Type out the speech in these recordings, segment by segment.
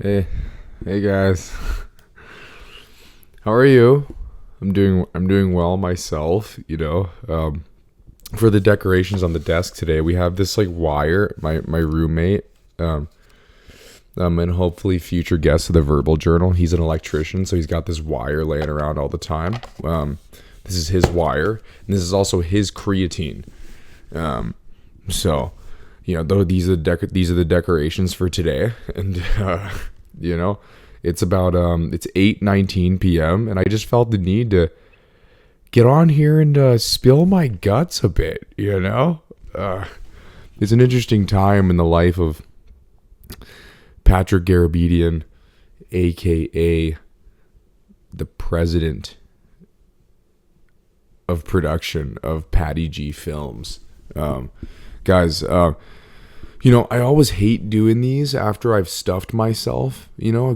Hey, hey guys. How are you? I'm doing well myself, For the decorations on the desk today, we have this like wire, my roommate, and hopefully future guest of the Verbal Journal. He's an electrician, so he's got this wire laying around all the time. This is his wire, and this is also his creatine. So, these are the decorations for today, and it's about it's 8:19 p.m. and I just felt the need to get on here and spill my guts a bit. It's an interesting time in the life of Patrick Garabedian, aka the president of production of Patty G Films. Guys, I always hate doing these after I've stuffed myself,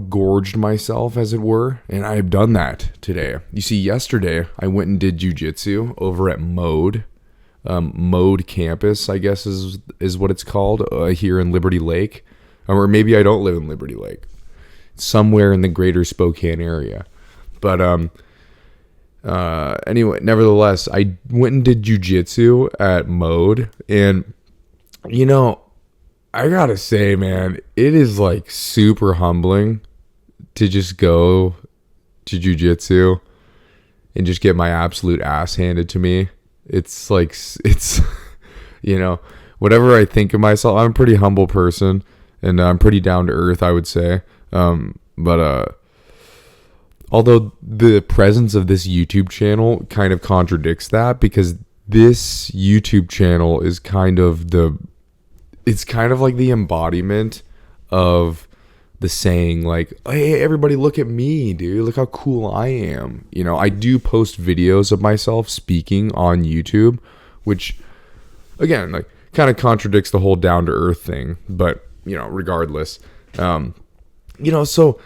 gorged myself, as it were, and I've done that today. You see, yesterday, I went and did Jiu Jitsu over at Mode. Mode Campus, I guess is what it's called, here in Liberty Lake. Or maybe I don't live in Liberty Lake. Somewhere in the greater Spokane area. But, anyway, nevertheless, I went and did Jiu Jitsu at Mode, and I gotta say, man, it is like super humbling to just go to jiu-jitsu and just get my absolute ass handed to me. It's like, whatever I think of myself, I'm a pretty humble person and I'm pretty down to earth, I would say. But although the presence of this YouTube channel kind of contradicts that, because this YouTube channel is it's kind of like the embodiment of the saying, like, hey, everybody look at me, dude. Look how cool I am. I do post videos of myself speaking on YouTube, which, again, like, kind of contradicts the whole down-to-earth thing. But, regardless. So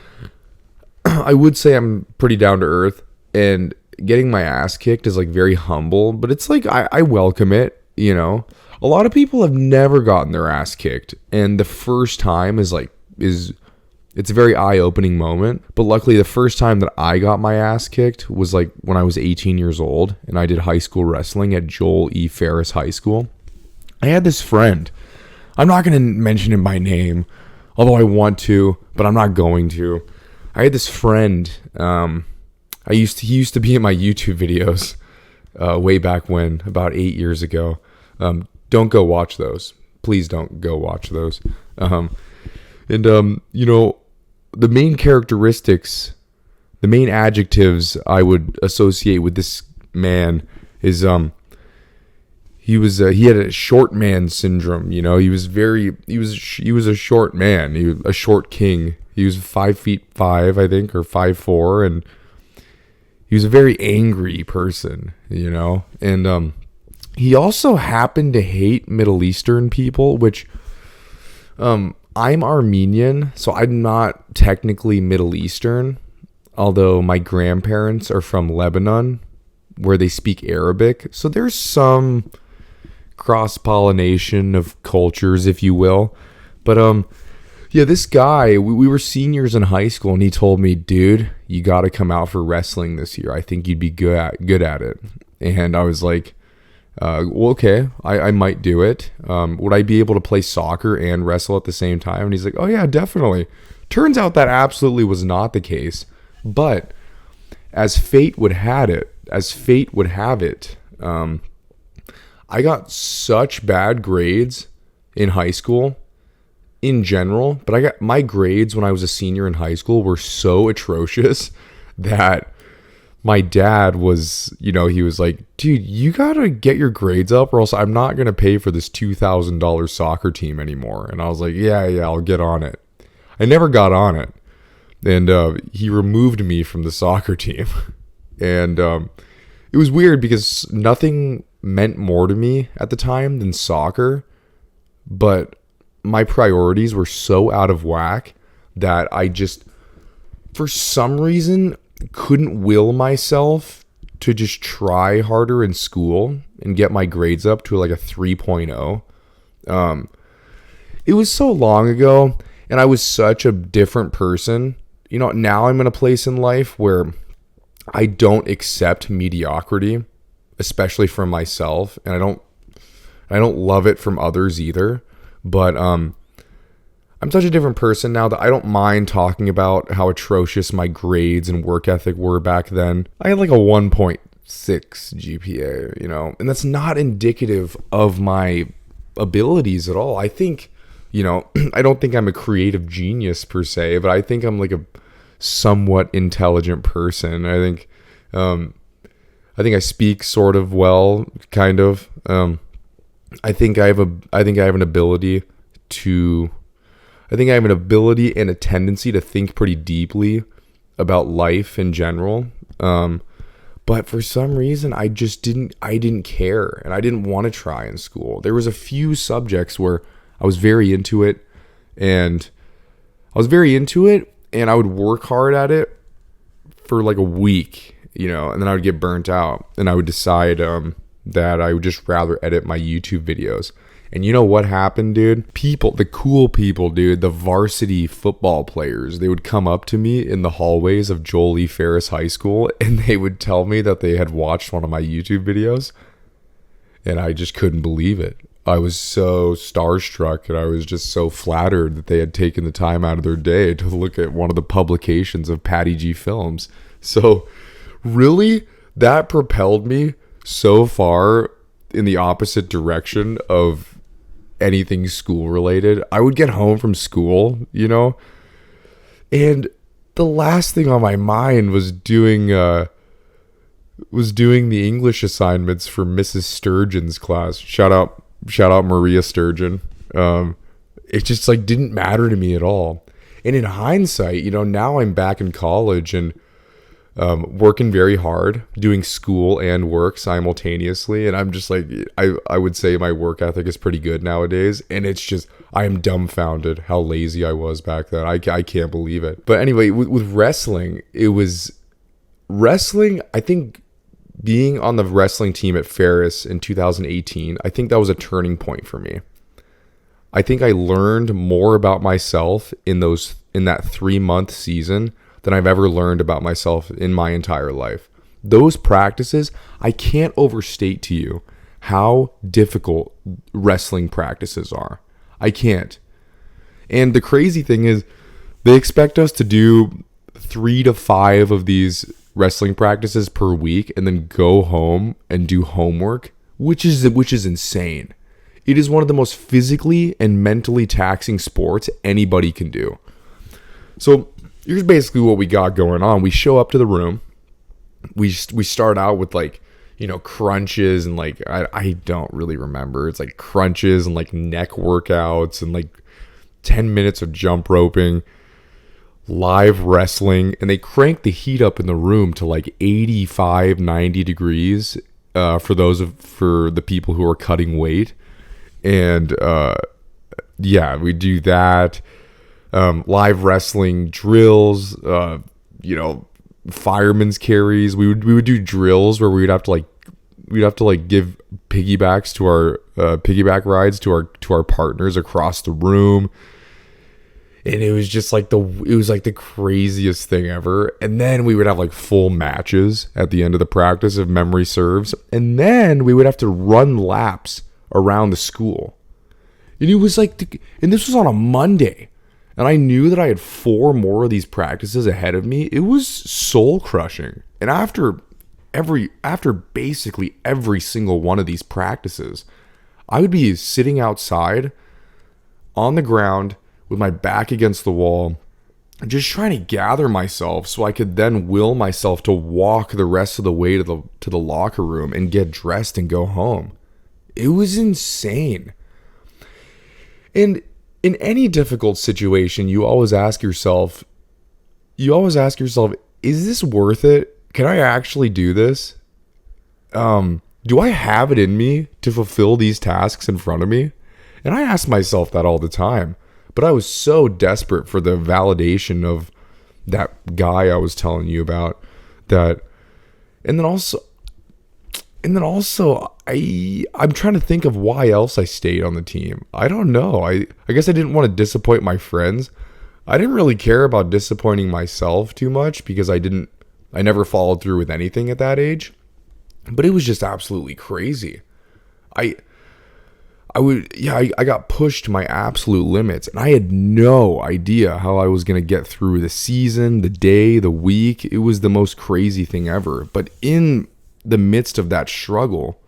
I would say I'm pretty down-to-earth, and getting my ass kicked is, like, very humble. But it's like, I welcome it, A lot of people have never gotten their ass kicked, and the first time it's a very eye-opening moment. But luckily, the first time that I got my ass kicked was like when I was 18 years old, and I did high school wrestling at Joel E. Ferris High School. I had this friend. I'm not going to mention him by name, although I want to, but I'm not going to. I had this friend. He used to be in my YouTube videos way back when, about 8 years ago. Don't go watch those. Please don't go watch those. The main characteristics, the main adjectives I would associate with this man is he had a short man syndrome. He was a short man, a short king. He was 5'5", I think, or 5'4", and he was a very angry person. And he also happened to hate Middle Eastern people, which I'm Armenian, so I'm not technically Middle Eastern, although my grandparents are from Lebanon, where they speak Arabic. So there's some cross-pollination of cultures, if you will. But this guy, we were seniors in high school, and he told me, dude, you got to come out for wrestling this year. I think you'd be good at it. And I was like, well, okay, I might do it. Would I be able to play soccer and wrestle at the same time? And he's like, oh yeah, definitely. Turns out that absolutely was not the case. But as fate would have it, I got such bad grades in high school in general, but I got my grades when I was a senior in high school were so atrocious that my dad was, he was like, dude, you got to get your grades up or else I'm not going to pay for this $2,000 soccer team anymore. And I was like, yeah, I'll get on it. I never got on it. And he removed me from the soccer team. And it was weird because nothing meant more to me at the time than soccer. But my priorities were so out of whack that I just, for some reason, couldn't will myself to just try harder in school and get my grades up to like a 3.0. It was so long ago, And I was such a different person. You know, now I'm in a place in life where I don't accept mediocrity, especially from myself, and I don't love it from others either. But I'm such a different person now that I don't mind talking about how atrocious my grades and work ethic were back then. I had like a 1.6 GPA, you know, and that's not indicative of my abilities at all. I think, you know, I don't think I'm a creative genius per se, but I think I'm like a somewhat intelligent person. I think I speak sort of well, kind of. I think I have an ability and a tendency to think pretty deeply about life in general. But for some reason, I didn't care, and I didn't want to try in school. There was a few subjects where I was very into it, and I would work hard at it for like a week, you know, and then I would get burnt out, and I would decide that I would just rather edit my YouTube videos. And you know what happened, dude? The cool people, dude, the varsity football players, they would come up to me in the hallways of Joel E. Ferris High School, and they would tell me that they had watched one of my YouTube videos, and I just couldn't believe it. I was so starstruck, and I was just so flattered that they had taken the time out of their day to look at one of the publications of Patty G Films. So really, that propelled me so far in the opposite direction of anything school related. I would get home from school, you know, and the last thing on my mind was doing the English assignments for Mrs. Sturgeon's class. Shout out Maria Sturgeon. It just like didn't matter to me at all. And in hindsight, you know, now I'm back in college and working very hard, doing school and work simultaneously, and I'm just like, I would say my work ethic is pretty good nowadays, and it's just, I am dumbfounded how lazy I was back then. I can't believe it. But anyway, with wrestling, I think being on the wrestling team at Ferris in 2018, I think that was a turning point for me. I think I learned more about myself in that 3-month season than I've ever learned about myself in my entire life. Those practices, I can't overstate to you how difficult wrestling practices are. I can't. And the crazy thing is, they expect us to do 3 to 5 of these wrestling practices per week and then go home and do homework, which is insane. It is one of the most physically and mentally taxing sports anybody can do. So here's basically what we got going on. We show up to the room. We start out with like, you know, crunches and like, I don't really remember. It's like crunches and like neck workouts and like 10 minutes of jump roping, live wrestling. And they crank the heat up in the room to like 85, 90 degrees for the people who are cutting weight. And yeah, we do that. Live wrestling drills, you know, fireman's carries. We would do drills where we'd have to give piggybacks to our piggyback rides to our partners across the room. And it was just like the craziest thing ever. And then we would have like full matches at the end of the practice, if memory serves. And then we would have to run laps around the school. And it was like, and this was on a Monday. And I knew that I had 4 more of these practices ahead of me. It was soul crushing. And after basically every single one of these practices, I would be sitting outside on the ground with my back against the wall, just trying to gather myself so I could then will myself to walk the rest of the way to the locker room and get dressed and go home. It was insane. And in any difficult situation, you always ask yourself, is this worth it? Can I actually do this? Do I have it in me to fulfill these tasks in front of me? And I ask myself that all the time. But I was so desperate for the validation of that guy I was telling you about that. And then also I'm trying to think of why else I stayed on the team. I don't know. I guess I didn't want to disappoint my friends, I didn't really care about disappointing myself too much because I never followed through with anything at that age. But it was just absolutely crazy. I got pushed to my absolute limits, and I had no idea how I was going to get through the season, the day, the week. It was the most crazy thing ever. But in the midst of that struggle,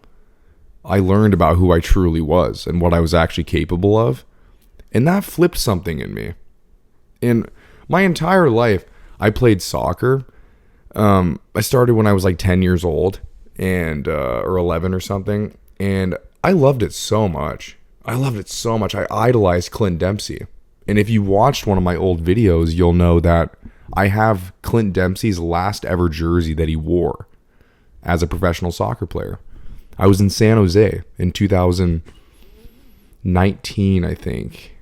I learned about who I truly was and what I was actually capable of. And that flipped something in me. In my entire life, I played soccer. I started when I was like 10 years old and or 11 or something. And I loved it so much. I idolized Clint Dempsey. And if you watched one of my old videos, you'll know that I have Clint Dempsey's last ever jersey that he wore as a professional soccer player. I was in San Jose in 2019, I think.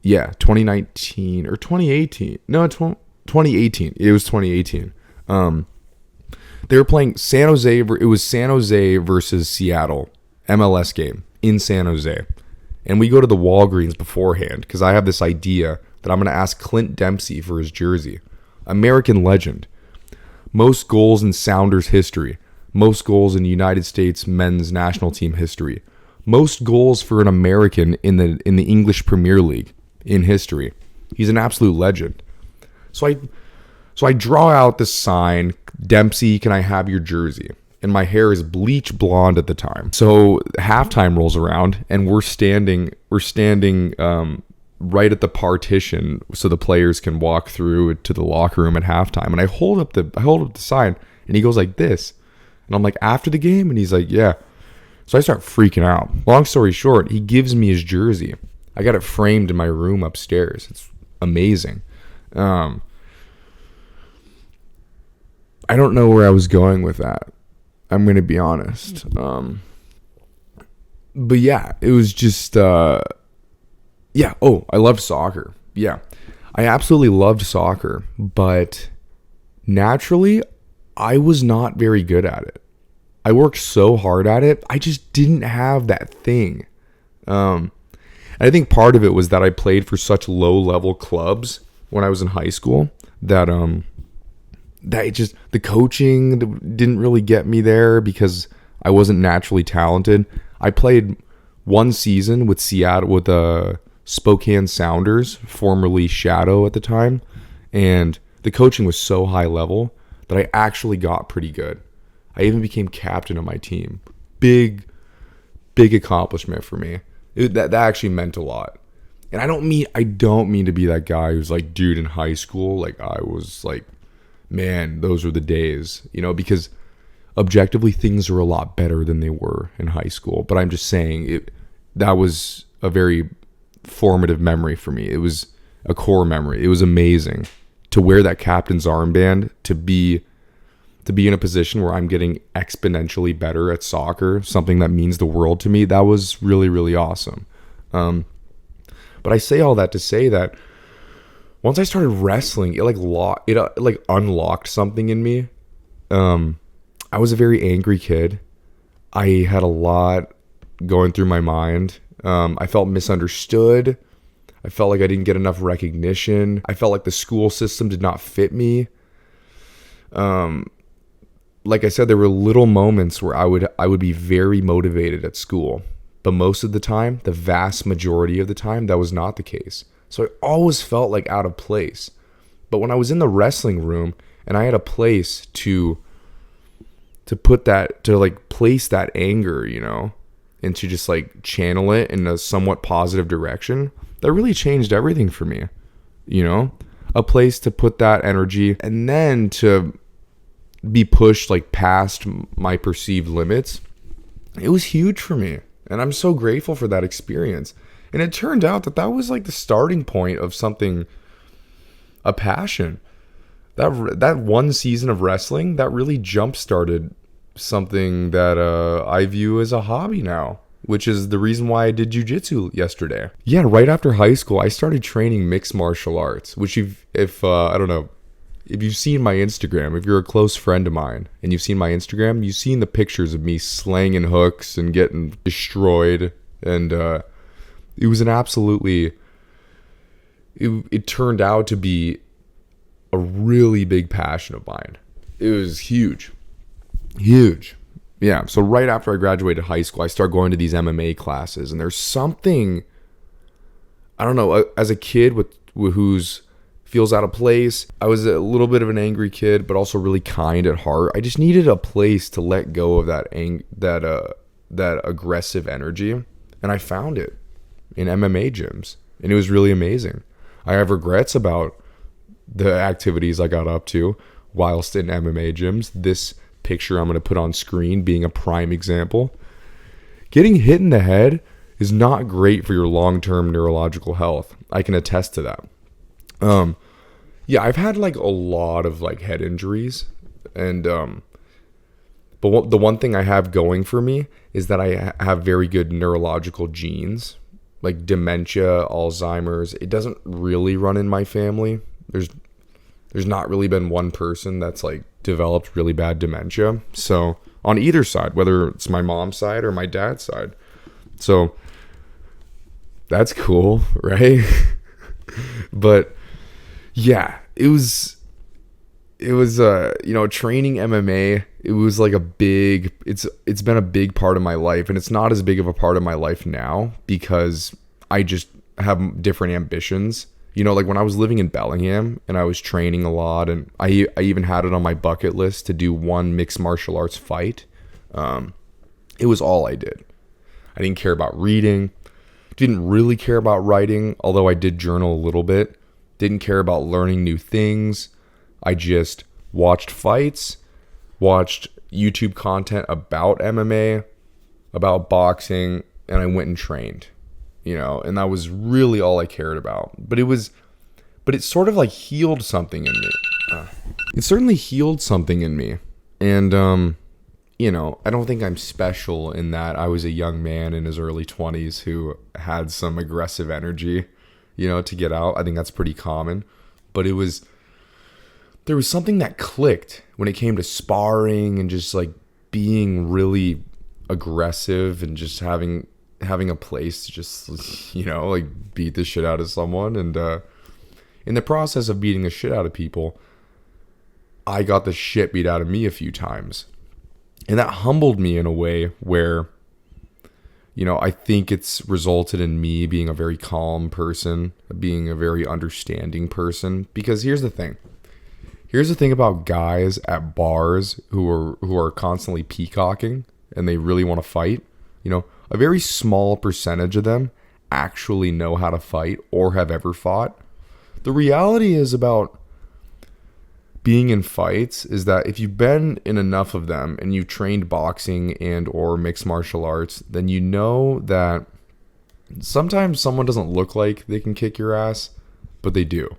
Yeah, 2019 or 2018. No, 2018. It was 2018. They were playing San Jose. It was San Jose versus Seattle MLS game in San Jose. And we go to the Walgreens beforehand because I have this idea that I'm going to ask Clint Dempsey for his jersey. American legend. Most goals in Sounders history. Most goals in United States men's national team history. Most goals for an American in the English Premier League in history. He's an absolute legend. So I draw out the sign, Dempsey, can I have your jersey? And my hair is bleach blonde at the time. So halftime rolls around and we're standing right at the partition so the players can walk through to the locker room at halftime. And I hold up the sign and he goes like this. And I'm like, after the game? And he's like, yeah. So I start freaking out. Long story short, he gives me his jersey. I got it framed in my room upstairs. It's amazing. I don't know where I was going with that. I'm going to be honest. But yeah, it was just, yeah. Oh, I loved soccer. Yeah, I absolutely loved soccer, but naturally, I was not very good at it. I worked so hard at it. I just didn't have that thing. And I think part of it was that I played for such low level clubs when I was in high school that the coaching didn't really get me there because I wasn't naturally talented. I played one season with Seattle with Spokane Sounders, formerly Shadow at the time, and the coaching was so high level that I actually got pretty good. I even became captain of my team. Big accomplishment for me. That actually meant a lot. And I don't mean to be that guy who's like, dude, in high school, like I was like, man, those were the days, because objectively things are a lot better than they were in high school. But I'm just saying that was a very formative memory for me. It was a core memory. It was amazing to wear that captain's armband, to be in a position where I'm getting exponentially better at soccer, something that means the world to me. That was really, really awesome. But I say all that to say that once I started wrestling, it unlocked something in me. I was a very angry kid. I had a lot going through my mind. I felt misunderstood. I felt like I didn't get enough recognition. I felt like the school system did not fit me. Like I said, there were little moments where I would be very motivated at school. But most of the time, the vast majority of the time, that was not the case. So I always felt like out of place. But when I was in the wrestling room and I had a place to place that anger, and to just like channel it in a somewhat positive direction, that really changed everything for me. A place to put that energy and then to be pushed like past my perceived limits. It was huge for me. And I'm so grateful for that experience. And it turned out that was like the starting point of something, a passion. That one season of wrestling, that really jump-started something that I view as a hobby now, which is the reason why I did Jiu Jitsu yesterday. Yeah, right after high school, I started training mixed martial arts, which if you've seen my Instagram, if you're a close friend of mine and you've seen my Instagram, you've seen the pictures of me slanging hooks and getting destroyed. And it was an absolutely it turned out to be a really big passion of mine. It was huge. Yeah. So right after I graduated high school, I started going to these MMA classes, and there's something, I don't know, as a kid who's feels out of place. I was a little bit of an angry kid, but also really kind at heart. I just needed a place to let go of that aggressive energy, and I found it in MMA gyms, and it was really amazing. I have regrets about the activities I got up to whilst in MMA gyms. This picture I'm going to put on screen being a prime example. Getting hit in the head is not great for your long-term neurological health. I can attest to that. Yeah, I've had like a lot of like head injuries, and but the one thing I have going for me is that I have very good neurological genes, like dementia, Alzheimer's. It doesn't really run in my family. There's not really been one person that's like developed really bad dementia. So on either side, whether it's my mom's side or my dad's side. So that's cool, right? But yeah, it was training MMA, it was like it's been a big part of my life, and it's not as big of a part of my life now because I just have different ambitions. Like when I was living in Bellingham and I was training a lot, and I even had it on my bucket list to do one mixed martial arts fight. It was all I did. I didn't care about reading, didn't really care about writing, although I did journal a little bit. Didn't care about learning new things. I just watched fights, watched YouTube content about MMA, about boxing, and I went and trained, and that was really all I cared about. But it sort of like healed something in me. It certainly healed something in me. And, I don't think I'm special in that I was a young man in his early 20s who had some aggressive energy, to get out. I think that's pretty common. But there was something that clicked when it came to sparring and just like being really aggressive and just having a place to just, like beat the shit out of someone. And in the process of beating the shit out of people, I got the shit beat out of me a few times. And that humbled me in a way where, I think it's resulted in me being a very calm person, being a very understanding person. Because here's the thing. Here's the thing about guys at bars who are constantly peacocking and they really want to fight. A very small percentage of them actually know how to fight or have ever fought. The reality is about being in fights is that if you've been in enough of them and you've trained boxing and or mixed martial arts, then you know that sometimes someone doesn't look like they can kick your ass, but they do.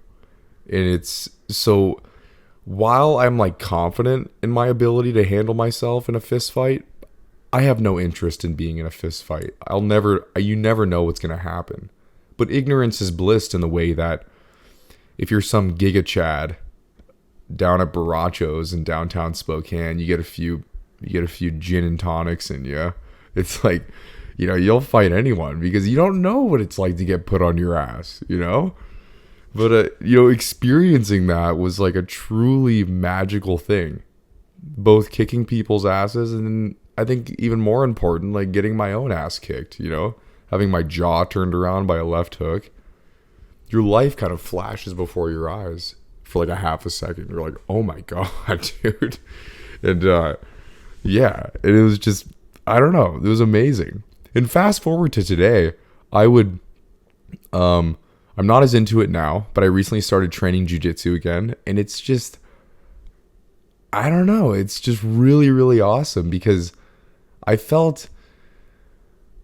And it's so while I'm like confident in my ability to handle myself in a fist fight, I have no interest in being in a fist fight. You never know what's going to happen. But ignorance is bliss in the way that if you're some Giga Chad down at Barachos in downtown Spokane, you get a few gin and tonics in you. It's like, you'll fight anyone because you don't know what it's like to get put on your ass, But, experiencing that was like a truly magical thing. Both kicking people's asses and I think even more important, like getting my own ass kicked, having my jaw turned around by a left hook. Your life kind of flashes before your eyes for like a half a second. You're like, oh my God, dude. And yeah, it was just, I don't know. It was amazing. And fast forward to today, I'm not as into it now, but I recently started training Jiu Jitsu again. And it's just, I don't know. It's just really, really awesome because I felt,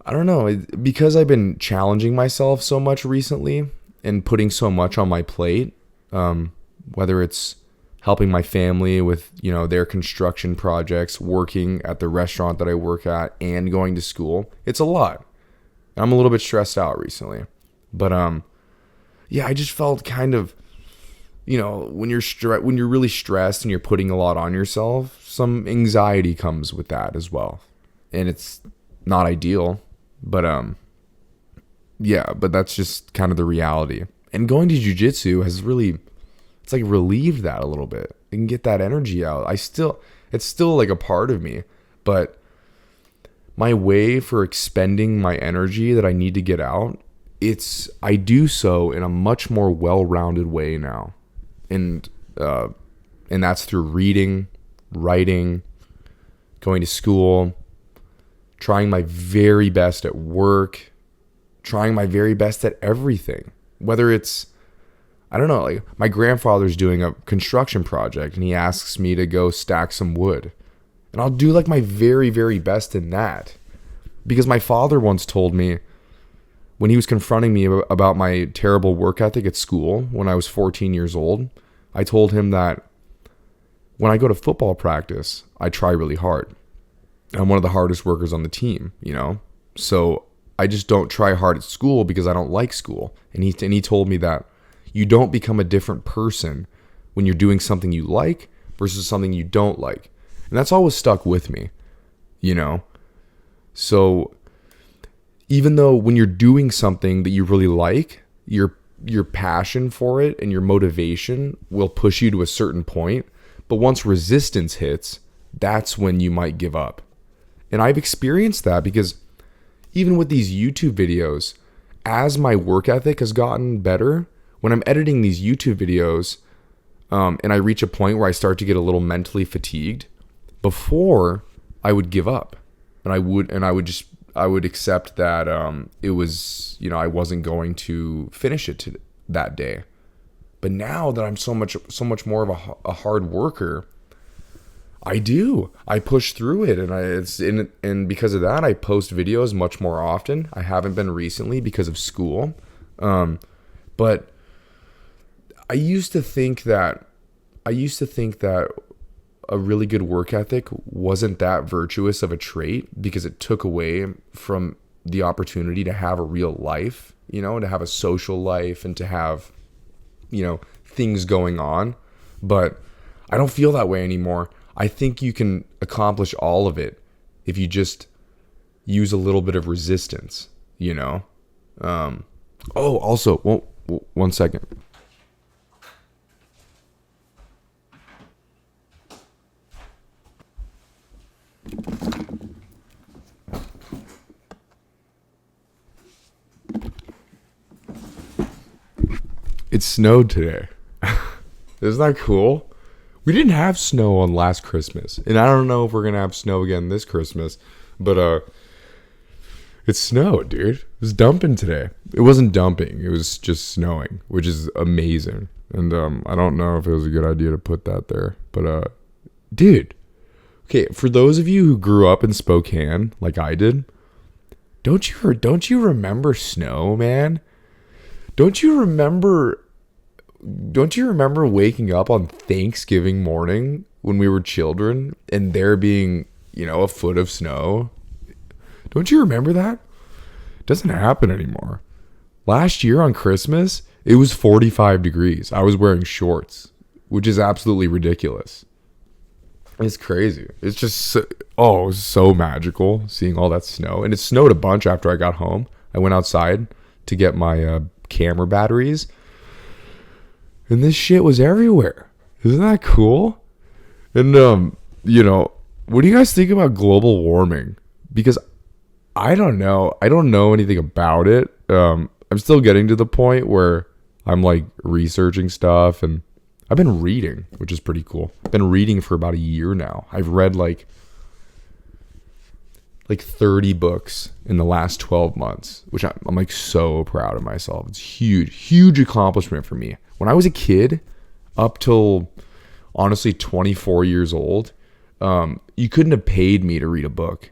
I don't know, because I've been challenging myself so much recently and putting so much on my plate, whether it's helping my family with, their construction projects, working at the restaurant that I work at, and going to school. It's a lot. I'm a little bit stressed out recently. But, yeah, I just felt kind of, when you're really stressed and you're putting a lot on yourself, some anxiety comes with that as well. And it's not ideal, but, yeah, but that's just kind of the reality. And going to jiu-jitsu has really, it's like relieved that a little bit. I can get that energy out. It's still like a part of me, but my way for expending my energy that I need to get out, I do so in a much more well-rounded way now. And that's through reading, writing, going to school, trying my very best at work, trying my very best at everything. Whether it's, I don't know, like my grandfather's doing a construction project and he asks me to go stack some wood. And I'll do like my very, very best in that. Because my father once told me, when he was confronting me about my terrible work ethic at school when I was 14 years old, I told him that when I go to football practice, I try really hard. I'm one of the hardest workers on the team, you know? So I just don't try hard at school because I don't like school. And he told me that you don't become a different person when you're doing something you like versus something you don't like. And that's always stuck with me, you know? So even though when you're doing something that you really like, your passion for it and your motivation will push you to a certain point. But once resistance hits, that's when you might give up. And I've experienced that because even with these YouTube videos, as my work ethic has gotten better, when I'm editing these YouTube videos and I reach a point where I start to get a little mentally fatigued, before I would give up. And I would accept that it was, you know, I wasn't going to finish it that day. But now that I'm so much more of a hard worker, I push through it, and because of that, I post videos much more often. I haven't been recently because of school, but I used to think that a really good work ethic wasn't that virtuous of a trait because it took away from the opportunity to have a real life, you know, to have a social life and to have, you know, things going on. But I don't feel that way anymore. I think you can accomplish all of it if you just use a little bit of resistance, you know? Also, one second. It snowed today. Isn't that cool? We didn't have snow on last Christmas, and I don't know if we're gonna have snow again this Christmas, but it snowed, dude. It was dumping today. It wasn't dumping, it was just snowing, which is amazing. And I don't know if it was a good idea to put that there, but dude, okay, for those of you who grew up in Spokane like I did, don't you remember snow, man? Don't you remember waking up on Thanksgiving morning when we were children and there being, you know, a foot of snow? Don't you remember that? It doesn't happen anymore. Last year on Christmas, it was 45 degrees. I was wearing shorts, which is absolutely ridiculous. It's crazy. It's just it was so magical seeing all that snow. And it snowed a bunch after I got home. I went outside to get my camera batteries. And this shit was everywhere. Isn't that cool? And, you know, what do you guys think about global warming? Because I don't know. I don't know anything about it. I'm still getting to the point where I'm like researching stuff, and I've been reading, which is pretty cool. I've been reading for about a year now. I've read like 30 books in the last 12 months, which I'm like so proud of myself. It's huge accomplishment for me. When I was a kid, up till honestly 24 years old, you couldn't have paid me to read a book.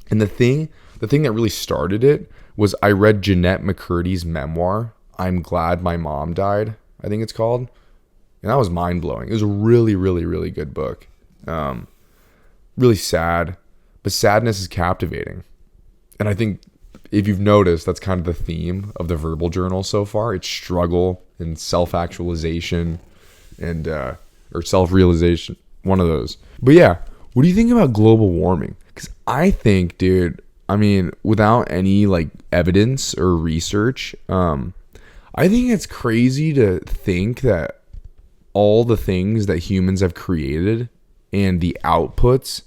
And the thing that really started it was I read Jeanette McCurdy's memoir, I'm Glad My Mom Died, I think it's called. And that was mind-blowing. It was a really, really, really good book. Really sad. But sadness is captivating. And I think if you've noticed, that's kind of the theme of the verbal journal so far. It's struggle and self-actualization and or self-realization. One of those. But yeah, what do you think about global warming? Because I think, dude, I mean, without any like evidence or research, I I think it's crazy to think that all the things that humans have created and the outputs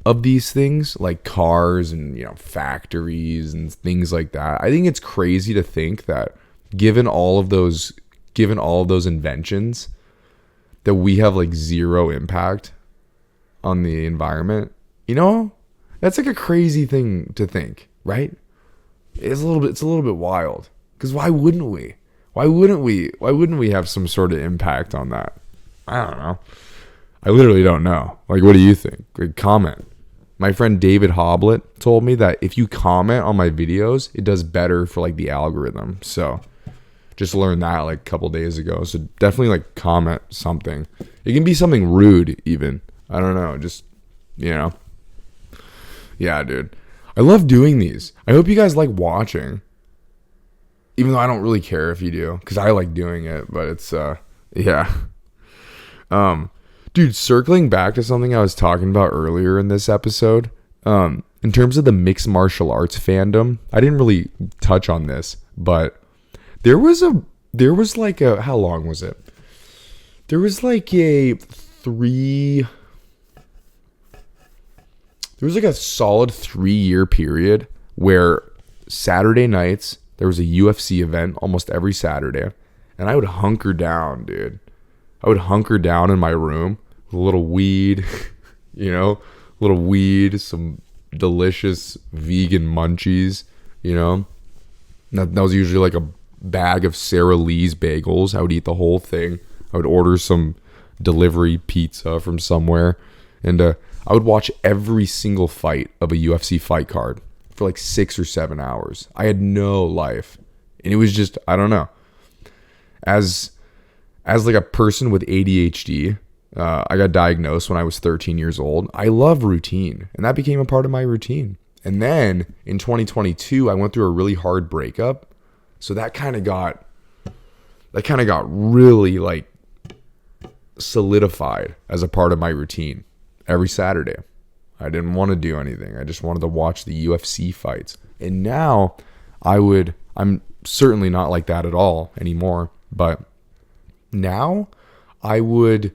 of these things, like cars and, factories and things like that. I think it's crazy to think that given all of those inventions, that we have like zero impact on the environment. That's like a crazy thing to think, right? It's a little bit wild. Because why wouldn't we? Why wouldn't we have some sort of impact on that? I don't know. I literally don't know. Like, what do you think? Like, comment. My friend David Hoblet told me that if you comment on my videos, it does better for like the algorithm. So just learned that like a couple days ago. So definitely like comment something. It can be something rude even. I don't know. Just, yeah, dude. I love doing these. I hope you guys like watching. Even though I don't really care if you do, because I like doing it, but it's, yeah. Dude, circling back to something I was talking about earlier in this episode, in terms of the mixed martial arts fandom, I didn't really touch on this, but there was like a, how long was it? There was like a solid 3-year period where Saturday nights, there was a UFC event almost every Saturday, and I would hunker down, dude. I would hunker down in my room with a little weed, some delicious vegan munchies, That was usually like a bag of Sara Lee's bagels. I would eat the whole thing. I would order some delivery pizza from somewhere, and I would watch every single fight of a UFC fight card for like 6 or 7 hours. I had no life, and it was just, I don't know. As like a person with ADHD, I got diagnosed when I was 13 years old. I love routine, and that became a part of my routine. And then in 2022, I went through a really hard breakup, so that kind of got really like solidified as a part of my routine every Saturday. I didn't want to do anything. I just wanted to watch the UFC fights. And now I'm certainly not like that at all anymore, but now I would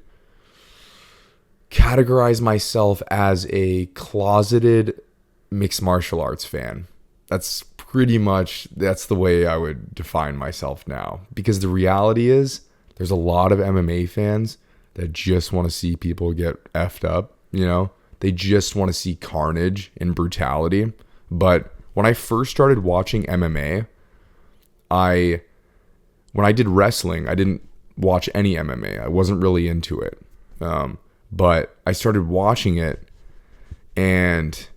categorize myself as a closeted mixed martial arts fan. That's the way I would define myself now, because the reality is there's a lot of MMA fans that just want to see people get effed up, They just want to see carnage and brutality. But when I first started watching MMA, when I did wrestling, I didn't watch any MMA. I wasn't really into it. But I started watching it, and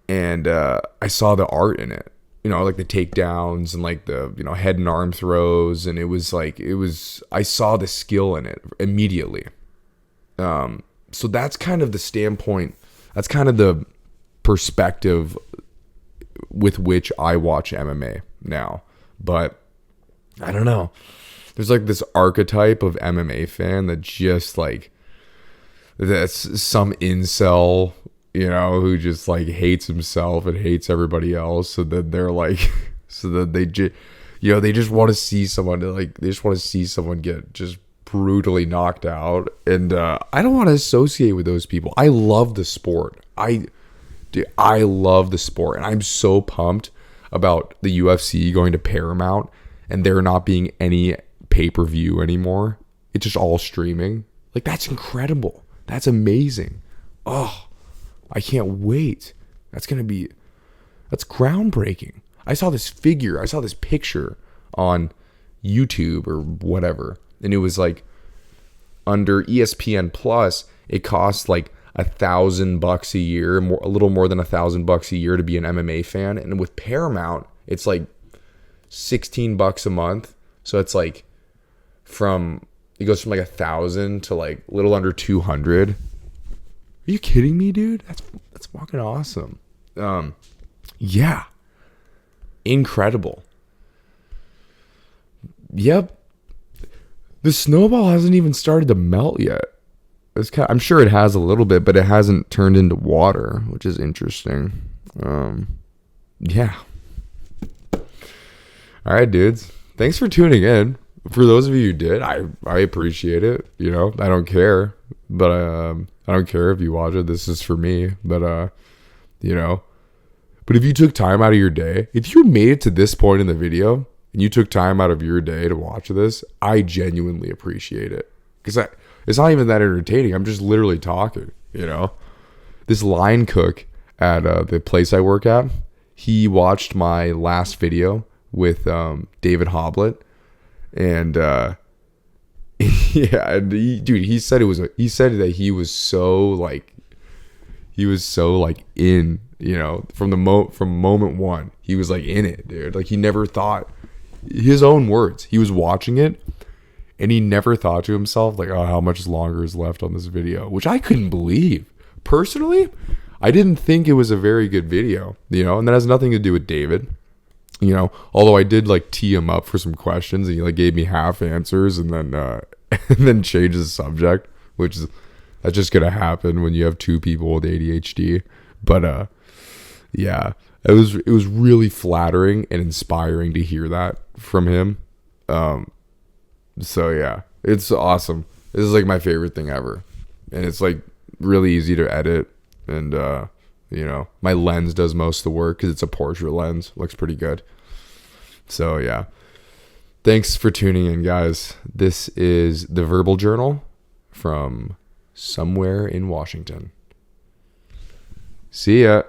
I saw the art in it. Like the takedowns and like the, head and arm throws. And I saw the skill in it immediately. So that's kind of the standpoint. That's kind of the perspective with which I watch MMA now. But I don't know. There's like this archetype of MMA fan that just like, that's some incel, who just like hates himself and hates everybody else. So that they're like, they just want to see someone get just brutally knocked out. And I don't want to associate with those people. I love the sport. I love the sport, and I'm so pumped about the UFC going to Paramount and there not being any pay-per-view anymore. It's just all streaming. Like, that's incredible. That's amazing. Oh, I can't wait. That's groundbreaking. I saw this picture on YouTube or whatever, and it was like under ESPN Plus, it costs like $1,000 a year, a little more than $1,000 a year to be an MMA fan. And with Paramount, it's like $16 a month. So it's like it goes from like 1,000 to like a little under 200. Are you kidding me, dude? That's fucking awesome. Yeah. Incredible. Yep. The snowball hasn't even started to melt yet. I'm sure it has a little bit, but it hasn't turned into water, which is interesting. Yeah. All right, dudes. Thanks for tuning in. For those of you who did, I appreciate it. You know, I don't care, but I don't care if you watch it. This is for me. But you know, but if you took time out of your day, if you made it to this point in the video and you took time out of your day to watch this, I genuinely appreciate it. Because it's not even that entertaining. I'm just literally talking, you know. This line cook at the place I work at, he watched my last video with David Hoblet. And yeah, and he said he said that he was so like in, you know, from moment one, he was like in it, dude. Like he never thought, his own words, he was watching it and he never thought to himself like, oh, how much longer is left on this video, which I couldn't believe. Personally, I didn't think it was a very good video, you know, and that has nothing to do with David. You know, although I did like tee him up for some questions and he like gave me half answers and then and then changed the subject, which is, that's just gonna happen when you have two people with ADHD. But yeah, it was really flattering and inspiring to hear that from him. So yeah, it's awesome. This is like my favorite thing ever, and it's like really easy to edit, and you know, my lens does most of the work because it's a portrait lens. Looks pretty good. So yeah, thanks for tuning in, guys. This is the Verbal Journal from somewhere in Washington. See ya.